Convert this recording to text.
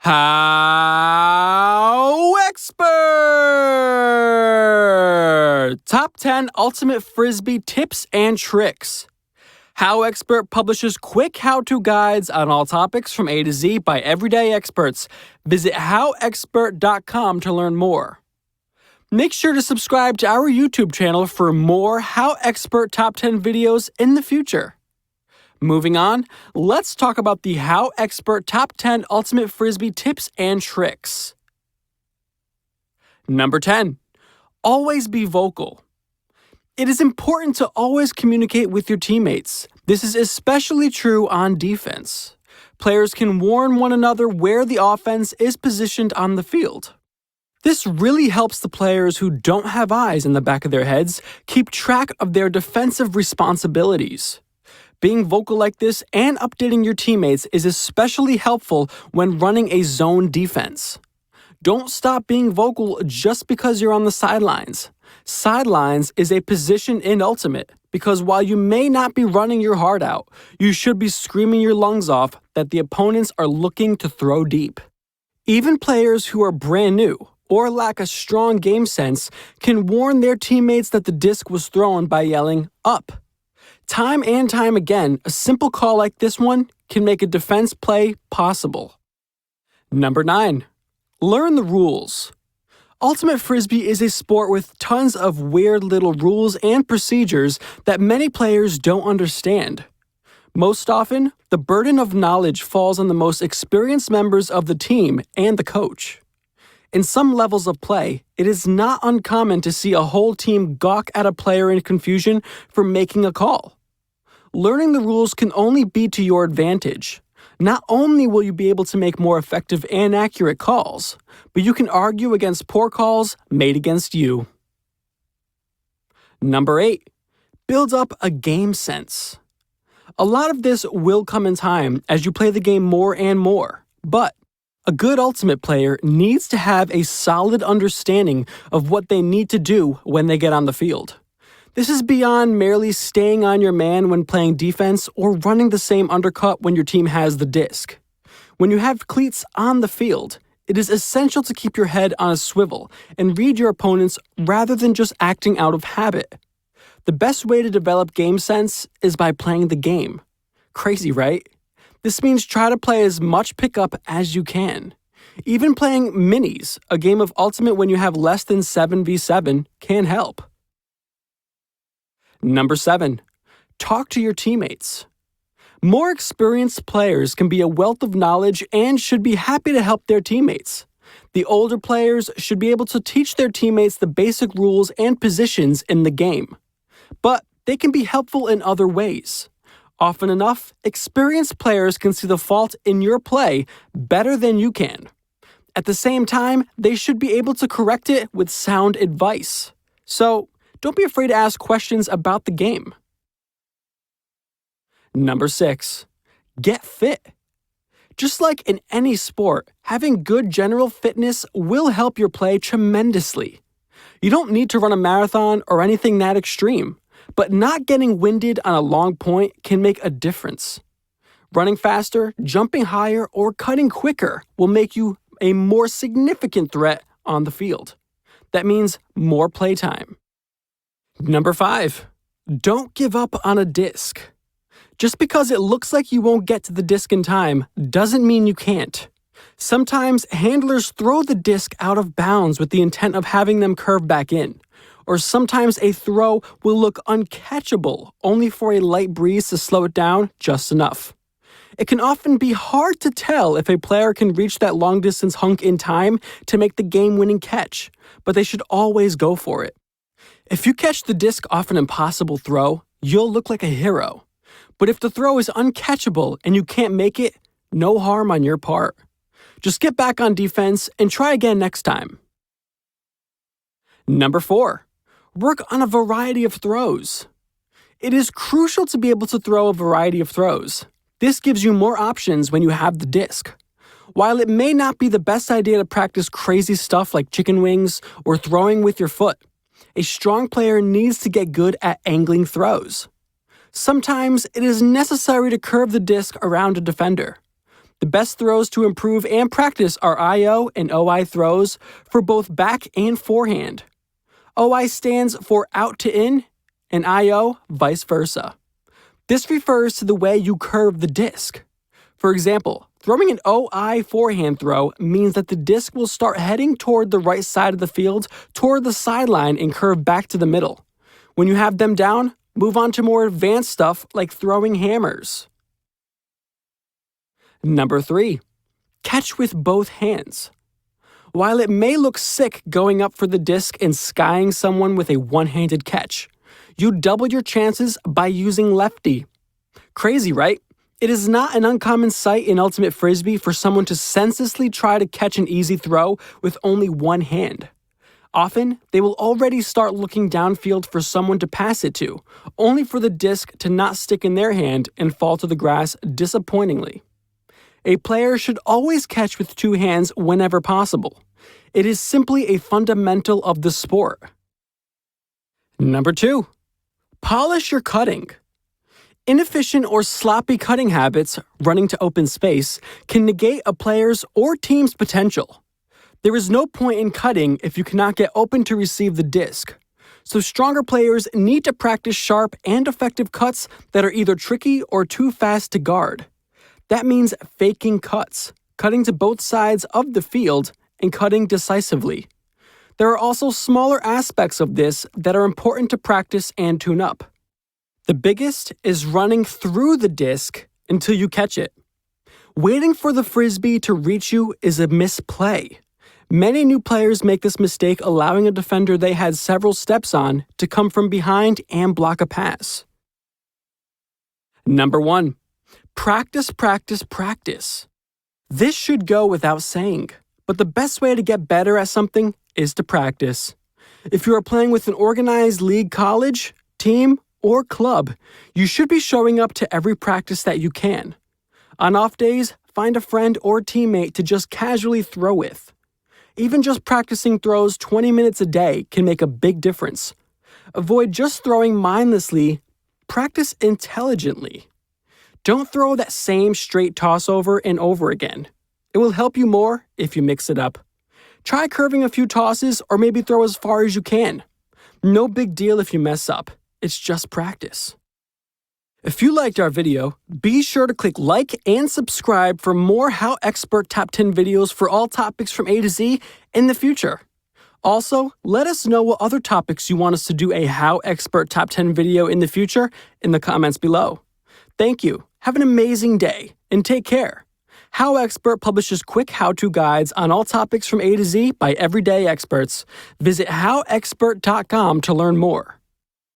HowExpert! Top 10 Ultimate Frisbee Tips and Tricks. HowExpert publishes quick how-to guides on all topics from A to Z by everyday experts. Visit HowExpert.com to learn more. Make sure to subscribe to our YouTube channel for more HowExpert Top 10 videos in the future. Moving on, let's talk about the HowExpert Top 10 Ultimate Frisbee Tips and Tricks. Number 10. Always be vocal. It is important to always communicate with your teammates. This is especially true on defense. Players can warn one another where the offense is positioned on the field. This really helps the players who don't have eyes in the back of their heads keep track of their defensive responsibilities. Being vocal like this and updating your teammates is especially helpful when running a zone defense. Don't stop being vocal just because you're on the sidelines. Sidelines is a position in Ultimate because while you may not be running your heart out, you should be screaming your lungs off that the opponents are looking to throw deep. Even players who are brand new or lack a strong game sense can warn their teammates that the disc was thrown by yelling, "Up." Time and time again, a simple call like this one can make a defense play possible. Number 9. Learn the rules. Ultimate Frisbee is a sport with tons of weird little rules and procedures that many players don't understand. Most often, the burden of knowledge falls on the most experienced members of the team and the coach. In some levels of play, it is not uncommon to see a whole team gawk at a player in confusion for making a call. Learning the rules can only be to your advantage. Not only will you be able to make more effective and accurate calls, but you can argue against poor calls made against you. Number 8. Build up a game sense. A lot of this will come in time as you play the game more and more, but a good Ultimate player needs to have a solid understanding of what they need to do when they get on the field. This is beyond merely staying on your man when playing defense or running the same undercut when your team has the disc. When you have cleats on the field, it is essential to keep your head on a swivel and read your opponents rather than just acting out of habit. The best way to develop game sense is by playing the game. Crazy, right? This means try to play as much pickup as you can. Even playing minis, a game of Ultimate when you have less than 7v7, can help. Number 7. Talk to your teammates. More experienced players can be a wealth of knowledge and should be happy to help their teammates. The older players should be able to teach their teammates the basic rules and positions in the game. But they can be helpful in other ways. Often enough, experienced players can see the fault in your play better than you can. At the same time, they should be able to correct it with sound advice. So, don't be afraid to ask questions about the game. Number 6. Get fit. Just like in any sport, having good general fitness will help your play tremendously. You don't need to run a marathon or anything that extreme, but not getting winded on a long point can make a difference. Running faster, jumping higher, or cutting quicker will make you a more significant threat on the field. That means more playtime. Number 5. Don't give up on a disc. Just because it looks like you won't get to the disc in time doesn't mean you can't. Sometimes handlers throw the disc out of bounds with the intent of having them curve back in. Or sometimes a throw will look uncatchable only for a light breeze to slow it down just enough. It can often be hard to tell if a player can reach that long-distance hunk in time to make the game-winning catch, but they should always go for it. If you catch the disc off an impossible throw, you'll look like a hero. But if the throw is uncatchable and you can't make it, no harm on your part. Just get back on defense and try again next time. Number 4. Work on a variety of throws. It is crucial to be able to throw a variety of throws. This gives you more options when you have the disc. While it may not be the best idea to practice crazy stuff like chicken wings or throwing with your foot, a strong player needs to get good at angling throws. Sometimes it is necessary to curve the disc around a defender. The best throws to improve and practice are IO and OI throws for both back and forehand. OI stands for out to in, and IO vice versa. This refers to the way you curve the disc. For example, throwing an OI forehand throw means that the disc will start heading toward the right side of the field, toward the sideline, and curve back to the middle. When you have them down, move on to more advanced stuff like throwing hammers. Number 3. Catch with both hands. While it may look sick going up for the disc and skying someone with a one-handed catch, you double your chances by using lefty. Crazy, right? It is not an uncommon sight in Ultimate Frisbee for someone to senselessly try to catch an easy throw with only one hand. Often, they will already start looking downfield for someone to pass it to, only for the disc to not stick in their hand and fall to the grass disappointingly. A player should always catch with two hands whenever possible. It is simply a fundamental of the sport. Number 2. Polish your cutting. Inefficient or sloppy cutting habits, running to open space, can negate a player's or team's potential. There is no point in cutting if you cannot get open to receive the disc. So stronger players need to practice sharp and effective cuts that are either tricky or too fast to guard. That means faking cuts, cutting to both sides of the field, and cutting decisively. There are also smaller aspects of this that are important to practice and tune up. The biggest is running through the disc until you catch it. Waiting for the Frisbee to reach you is a misplay. Many new players make this mistake, allowing a defender they had several steps on to come from behind and block a pass. Number 1. Practice, practice, practice. This should go without saying, but the best way to get better at something is to practice. If you are playing with an organized league, college, team, or club, you should be showing up to every practice that you can. On off days, find a friend or teammate to just casually throw with. Even just practicing throws 20 minutes a day can make a big difference. Avoid just throwing mindlessly, practice intelligently. Don't throw that same straight toss over and over again. It will help you more if you mix it up. Try curving a few tosses or maybe throw as far as you can. No big deal if you mess up. It's just practice. If you liked our video, be sure to click like and subscribe for more HowExpert Top 10 videos for all topics from A to Z in the future. Also, let us know what other topics you want us to do a HowExpert Top 10 video in the future in the comments below. Thank you. Have an amazing day and take care. HowExpert publishes quick how-to guides on all topics from A to Z by everyday experts. Visit howexpert.com to learn more.